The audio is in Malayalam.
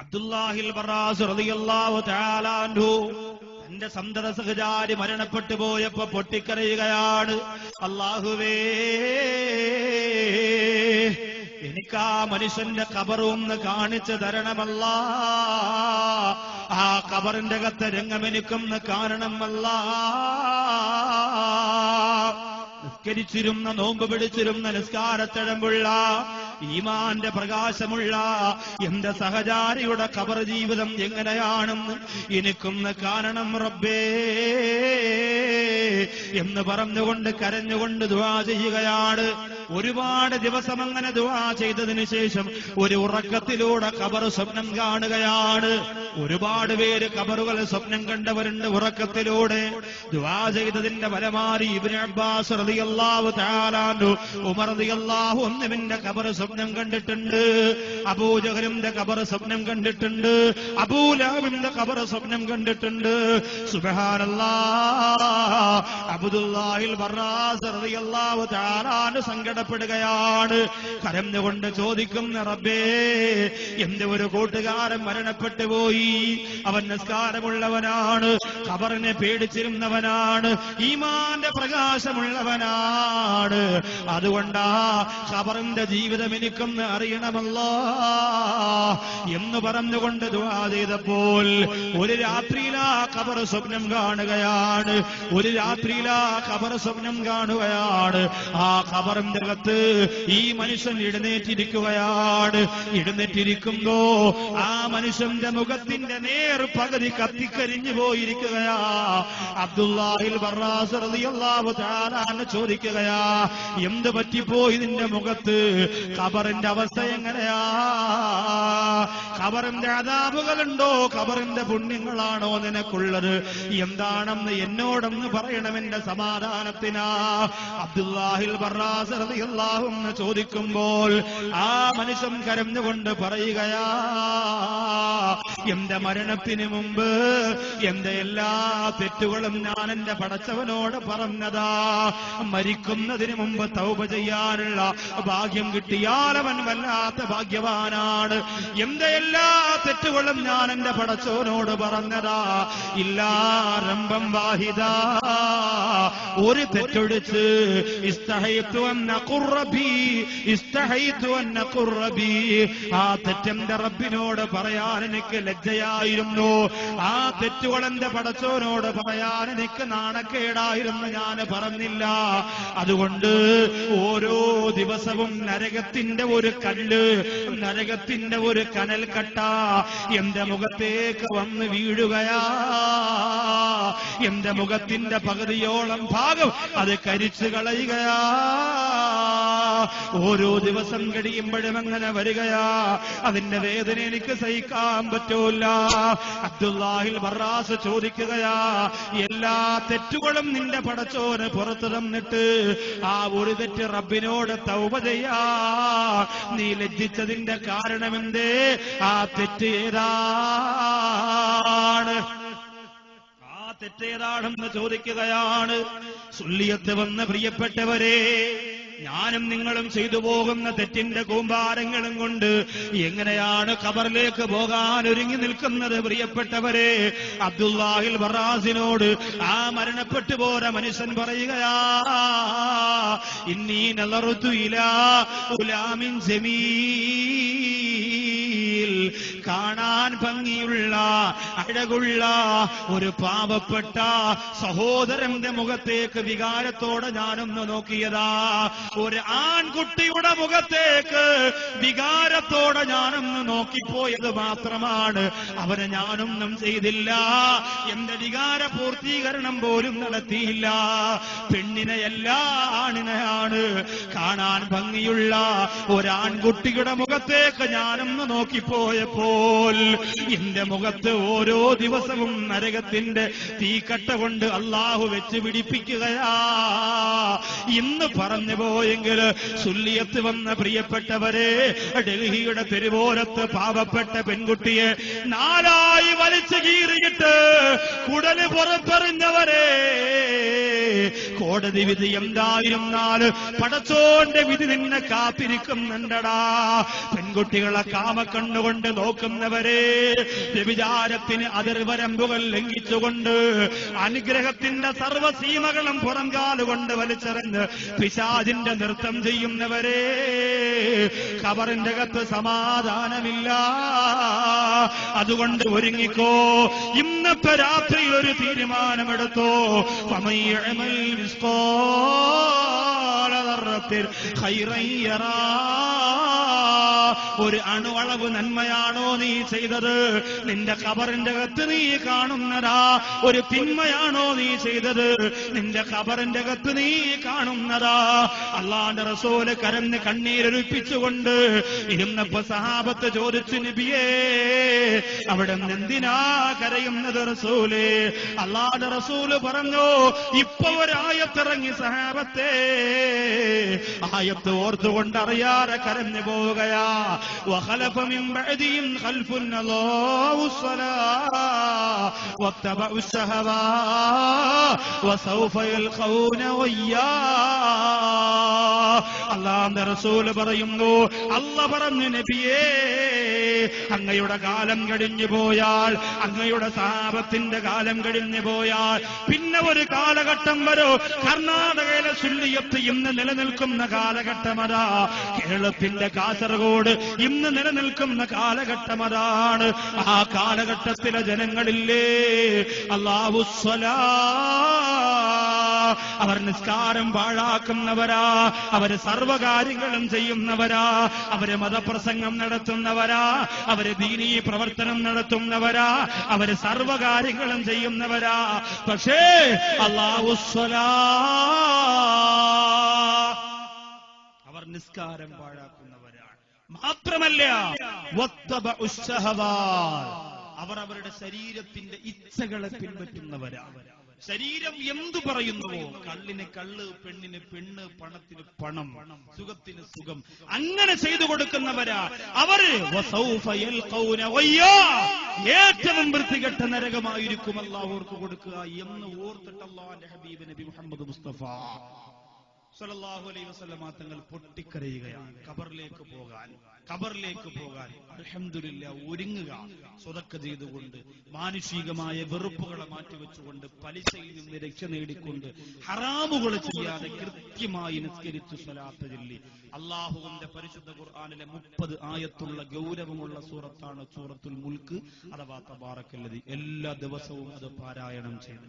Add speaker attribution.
Speaker 1: അബ്ദുല്ലാഹിൽ ബറാസ് റളിയല്ലാഹു തആല അൻഹു തന്റെ സന്തത സഹചാരി മരണപ്പെട്ടു പോയപ്പോ പൊട്ടിക്കരയുകയാണ്. അല്ലാഹുവേ, എനിക്ക് ആ മനുഷ്യന്റെ ഖബറൊന്ന് കാണിച്ചു തരണമല്ലാ, ആ ഖബറിന്റെ അകത്തെ രംഗം എനിക്കൊന്ന് കാണണമല്ലാ. നിസ്കരിച്ചിരുന്ന, നോമ്പ് പിടിച്ചിരുന്ന, നിസ്കാരത്തഴമ്പുള്ള, ഈമാന്റെ പ്രകാശമുള്ള എന്റെ സഹചാരിയുടെ ഖബർ ജീവിതം എങ്ങനെയാണെന്ന് എനിക്കൊന്ന് കാണണം റബ്ബേ എന്ന് പറഞ്ഞുകൊണ്ട് കരഞ്ഞുകൊണ്ട് ദുആ ചെയ്യുകയാണ്. ഒരുപാട് ദിവസം അങ്ങനെ ദുആ ചെയ്തതിനു ശേഷം ഒരു ഉറക്കത്തിലൂടെ ഖബർ സ്വപ്നം കാണുകയാണ്. ഒരുപാട് പേര് ഖബറുകൾ സ്വപ്നം കണ്ടവരുണ്ട്. ഉറക്കത്തിലൂടെ ദുആ ചെയ്തതിന്റെ ഫലമായി ഇബ്നു അബ്ബാസ് റളിയല്ലാഹു തആല അൻഹു, ഉമർ റളിയല്ലാഹു അൻഹുവിന്റെ ഖബർ സ്വപ്നം കണ്ടിട്ടുണ്ട്. അബൂജഹലിന്റെ ഖബർ സ്വപ്നം കണ്ടിട്ടുണ്ട്. അബൂലഹബിന്റെ ഖബർ സ്വപ്നം കണ്ടിട്ടുണ്ട്. സുബ്ഹാനല്ലാഹ്. അബ്ദുല്ലാഹിൽ ബറാസ് റളിയല്ലാഹു തആല അൻഹു സങ്കടപ്പെടുകയാണ്. കരഞ്ഞുകൊണ്ട് ചോദിക്കുന്ന റബ്ബേ, എന്റെ ഒരു കൂട്ടുകാരൻ മരണപ്പെട്ടു പോയി. അവൻ നിസ്കാരമുള്ളവനാണ്, ഖബറിനെ പേടിച്ചിരുന്നവനാണ്, ഈമാന്റെ പ്രകാശമുള്ളവനാണ്. അതുകൊണ്ടാ ഖബറിന്റെ ജീവിതം എനിക്കൊന്ന് അറിയണമല്ലോ എന്ന് പറഞ്ഞുകൊണ്ട് ദുആ ചെയ്തപ്പോൾ ഒരു രാത്രിയിലാ ഖബർ സ്വപ്നം കാണുകയാണ്. ഒരു രാത്രിയിലാ ഖബർ സ്വപ്നം കാണുകയാണ്. ആ ഖബറിന്റെ അകത്ത് ഈ മനുഷ്യൻ എഴുന്നേറ്റിരിക്കുകയാണ്. എഴുന്നേറ്റിരിക്കുമ്പോ ആ മനുഷ്യന്റെ മുഖത്തിന്റെ നേർ പകുതി കത്തിക്കരിഞ്ഞു പോയിരിക്കുകയാ. അബ്ദുല്ലാഹിൽ ബറാസ് റളിയല്ലാഹു തആല അൻഹു ചോദിക്കുകയാ, എന്ത് പറ്റിപ്പോയി നിന്റെ മുഖത്ത്? ഖബറിന്റെ അവസ്ഥ എങ്ങനെയാ? ഖബറിന്റെ അദാബുകളുണ്ടോ? ഖബറിന്റെ പുണ്യങ്ങളാണോ നിനക്കുള്ളത്? എന്താണെന്ന് എന്നോടൊന്ന് പറയണമെന്റെ സമാധാനത്തിനാ. അബ്ദുല്ലാഹിൽ ബറാസ് റളിയല്ലാഹു അൻഹു ചോദിക്കുമ്പോൾ ആ മനുഷ്യൻ കരഞ്ഞുകൊണ്ട് പറയുകയാ, എന്റെ മരണത്തിന് മുമ്പ് എന്റെ എല്ലാ തെറ്റുകളും ഞാൻ എന്റെ പടച്ചവനോട് പറഞ്ഞതാ. മരിക്കുന്നതിന് മുമ്പ് തൗബ ചെയ്യാനുള്ള ഭാഗ്യം കിട്ടിയാൽ അവൻ വല്ലാത്ത ഭാഗ്യവാനാണ്. എന്റെ എല്ലാ തെറ്റുകളും ഞാൻ എന്റെ പടച്ചവനോട് പറഞ്ഞതാ. ഇല്ലാ റംബം വാഹിദ, ഒരു തെറ്റൊഴിച്ച് ഇസ്തഹൈതു അൻ അഖുറബി, ഇസ്തഹൈതു അൻ അഖുറബി, ആ തെറ്റെന്റെ റബ്ബിനോട് പറയാൻ എനിക്ക് ലജ്ജയായിരുന്നു. ആ തെറ്റുകൾ എന്റെ പടച്ചവനോട് പറയാൻ എനിക്ക് നാണക്കേടായിരുന്നു, ഞാൻ പറഞ്ഞില്ല. അതുകൊണ്ട് ഓരോ ദിവസവും നരകത്തിന്റെ ഒരു കല്ല്, നരകത്തിന്റെ ഒരു കനൽ കട്ട എന്റെ മുഖത്തേക്ക് വന്ന് വീഴുകയാ. എന്റെ മുഖത്തിന്റെ പകുതിയോളം ഭാഗം അത് കരിച്ചു കളയുകയാ. ഓരോ ദിവസം കഴിയുമ്പോഴും അങ്ങനെ വരികയാ. അതിന്റെ വേദന എനിക്ക് സഹിക്കാൻ പറ്റൂല. അബ്ദുല്ലാഹിൽ ബറാസ് ചോദിക്കുകയാ, എല്ലാ തെറ്റുകളും നിന്റെ പടച്ചോന് പുറത്തു തന്നിട്ട് ആ ഒരു തെറ്റ് റബ്ബിനോട് തൗബ ചെയ്യാ നീ ലജ്ജിച്ചതിന്റെ കാരണമെന്തേ? ആ തെറ്റ് ഏതാണ്? ആ തെറ്റേതാണെന്ന് ചോദിക്കുകയാണ്. സുല്ലിയത്ത് വന്ന പ്രിയപ്പെട്ടവരെ, ഞാനും നിങ്ങളും ചെയ്തു പോകുന്ന തെറ്റിന്റെ കൂമ്പാരങ്ങളും കൊണ്ട് എങ്ങനെയാണ് ഖബറിലേക്ക് പോകാൻ ഒരുങ്ങി നിൽക്കുന്നത് പ്രിയപ്പെട്ടവരെ? അബ്ദുല്ലാഹിൽ ബറാസിനോട് ആ മരണപ്പെട്ടു പോര മനുഷ്യൻ പറയുകയാ, ഇന്നീ നളറുതു ഇലാ ഉലാമിൻ ജമീൽ, കാണാൻ ഭംഗിയുള്ള അഴകുള്ള ഒരു പാവപ്പെട്ട സഹോദരന്റെ മുഖത്തേക്ക് വികാരത്തോടെ ഞാനൊന്ന് നോക്കിയതാ. ഒരു ആൺകുട്ടിയുടെ മുഖത്തേക്ക് വികാരത്തോടെ ഞാനൊന്ന് നോക്കിപ്പോയത് മാത്രമാണ്. അവന് ഞാനൊന്നും ചെയ്തില്ല, എന്റെ വികാര പൂർത്തീകരണം പോലും നടത്തിയില്ല. പെണ്ണിനെയല്ല, ആണിനെയാണ്. കാണാൻ ഭംഗിയുള്ള ഒരാൺകുട്ടിയുടെ മുഖത്തേക്ക് ഞാനൊന്ന് നോക്കിപ്പോയപ്പോൾ എന്റെ മുഖത്ത് ഓരോ ദിവസവും നരകത്തിന്റെ തീക്കട്ട കൊണ്ട് അള്ളാഹു വെച്ച് പിടിപ്പിക്കുകയാ. ഇന്ന് പറഞ്ഞു പോയെങ്കിൽ സുല്ലിയത്ത് വന്ന പ്രിയപ്പെട്ടവരെ, ഡൽഹിയുടെ തെരുവോരത്ത് പാവപ്പെട്ട പെൺകുട്ടിയെ നാലായി വലിച്ചു കീറിയിട്ട് കുടല് പുറത്തെറിഞ്ഞവരെ, കോടതി വിധി എന്തായിരുന്നാൽ പടച്ചോന്റെ വിധി നിന്നെ കാത്തിരിക്കുന്നുണ്ടടാ. പെൺകുട്ടികളെ കാമക്കണ്ണുകൊണ്ട് നോക്കുന്ന നോക്കുന്നവരെ, വ്യഭിചാരത്തിന് അതിർവരമ്പുകൾ ലംഘിച്ചുകൊണ്ട് അനുഗ്രഹത്തിന്റെ സർവ്വസീമകളും പുറംകാലുകൊണ്ട് വലിച്ചെറിഞ്ഞ് പിശാചിന്റെ നൃത്തം ചെയ്യുന്നവരെ, ഖബറിന്റെ അകത്ത് സമാധാനമില്ല. അതുകൊണ്ട് ഒരുങ്ങിക്കോ, ഇന്നത്തെ രാത്രി ഒരു തീരുമാനമെടുത്തോ. ഒരു അണുവളവ് നന്മയാണോ നീ ചെയ്തത്, നിന്റെ ഖബറിന്റെ അകത്ത് നീ കാണുന്നതാ. ഒരു തിന്മയാണോ നീ ചെയ്തത്, നിന്റെ ഖബറിന്റെ അകത്ത് നീ കാണുന്നതാ. അല്ലാഹുവിന്റെ റസൂല് കരഞ്ഞ് കണ്ണീരൊലിപ്പിച്ചുകൊണ്ട് ഇരുന്നപ്പോ സഹാബത്ത് ചോദിച്ചു, നബിയേ അവിടെ എന്തിനാ കരയുന്നത് റസൂലേ? അല്ലാഹുവിന്റെ റസൂല് പറഞ്ഞു, ഇപ്പൊ ഒരായത്തിറങ്ങി സഹാബത്തെ, ആയത്ത് ഓർത്തുകൊണ്ട് അറിയാതെ കരഞ്ഞു പോവുകയാ. وخلف من بعدهم خلف أضاعوا الصلاة واتبعوا الشهوات وسوف يلقون غيا. അല്ലാഹുവിന്റെ റസൂൽ പറയുന്നു, അല്ലാഹ് പറഞ്ഞു, നബിയേ അങ്ങയുടെ കാലം കഴിഞ്ഞു പോയാൽ, അങ്ങയുടെ സഹാബത്തിന്റെ കാലം കഴിഞ്ഞു പോയാൽ പിന്നെ ഒരു കാലഘട്ടം വരും. കർണാടകയിലെ സുന്നിയത്ത് ഇന്ന് നിലനിൽക്കുന്ന കാലഘട്ടമതാ. കേരളത്തിന്റെ കാസർഗോഡ് ഇന്ന് നിലനിൽക്കുന്ന കാലഘട്ടമതാണ്. ആ കാലഘട്ടത്തിലെ ജനങ്ങളില്ലേ അല്ലാഹുസ്സലാ, അവർ നിസ്കാരം പാഴാക്കുന്നവരാ, അവര് സർവകാര്യങ്ങളും ചെയ്യുന്നവരാ, അവര് മതപ്രസംഗം നടത്തുന്നവരാ, അവര് ദീനീ പ്രവർത്തനം നടത്തുന്നവരാ, അവര് സർവകാര്യങ്ങളും ചെയ്യുന്നവരാ. പക്ഷേ അല്ലാഹുസ്സലാ, അവർ നിസ്കാരം പാഴാക്കുന്നവരാണ്. മാത്രമല്ല അവർ അവരുടെ ശരീരത്തിന്റെ ഇച്ഛകളെ പിൻപറ്റുന്നവരാണ്. ശരീരം എന്തു പറയുന്നുവോ, കള്ളിന് കള്ള്, പെണ്ണിന് പെണ്ണ്, പണത്തിന് പണം, സുഖത്തിന് സുഖം, അങ്ങനെ ചെയ്തു കൊടുക്കുന്നവരാ അവര്. ഏറ്റവും വൃത്തികെട്ട നരകമായിരിക്കും അല്ലാഹു അവർക്ക് കൊടുക്കുക എന്ന് ഓർത്തിട്ട് അല്ലാഹുവിന്റെ ഹബീബ് നബി മുഹമ്മദ് മുസ്തഫ സല്ലല്ലാഹു അലൈഹി വസല്ലമ തങ്ങൾ പൊട്ടിക്കരയുകയാണ്. ഖബറിലേക്ക് പോകാൻ അൽഹംദുലില്ലാഹ് ഒരുങ്ങുക. സ്വതക്ക ചെയ്തുകൊണ്ട്, മാനുഷികമായ വെറുപ്പുകളെ മാറ്റിവെച്ചുകൊണ്ട്, പലിശയിൽ നിന്ന് രക്ഷ നേടിക്കൊണ്ട്, ഹറാമുകൾ ചെയ്യാതെ കൃത്യമായി നിസ്കരിച്ചു സ്വലാത്ത് ചൊല്ലി. അല്ലാഹുവിന്റെ പരിശുദ്ധ ഖുർആനിലെ 30 ആയത്തുള്ള ഗൗരവമുള്ള സൂറത്താണ് സൂറത്തുൽ മുൽക്ക് അഥവാ തബാറക്കല്ലദി. എല്ലാ ദിവസവും അത് പാരായണം ചെയ്തു.